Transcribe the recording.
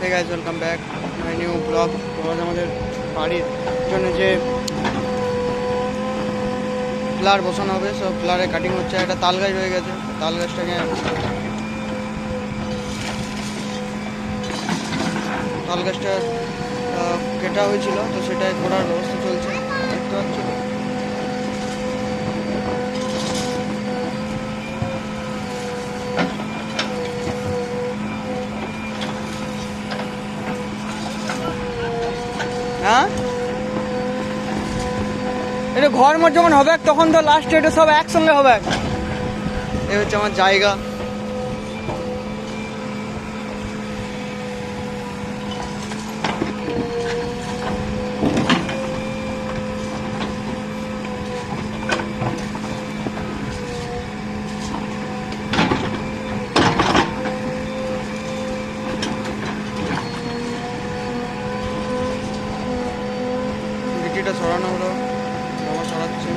Hey guys, welcome back my new blog. তো আজ আমাদের বাড়ির জন্য যে পিলার বসানো হবে, সব পিলারে কাটিং হচ্ছে। একটা তাল গাছ রয়ে গেছে, তাল গাছটাকে তাল গাছটা কেটা হয়েছিল, তো সেটাই করার ব্যবস্থা চলছে, দেখতে পাচ্ছ। হ্যাঁ, এটা ঘর মোট যখন হবে তখন তো লাস্টে এটা সব একসঙ্গে হবে। এই হচ্ছে আমার জায়গা। গিটিটা সরানো হলো, বাবা সরাচ্ছে।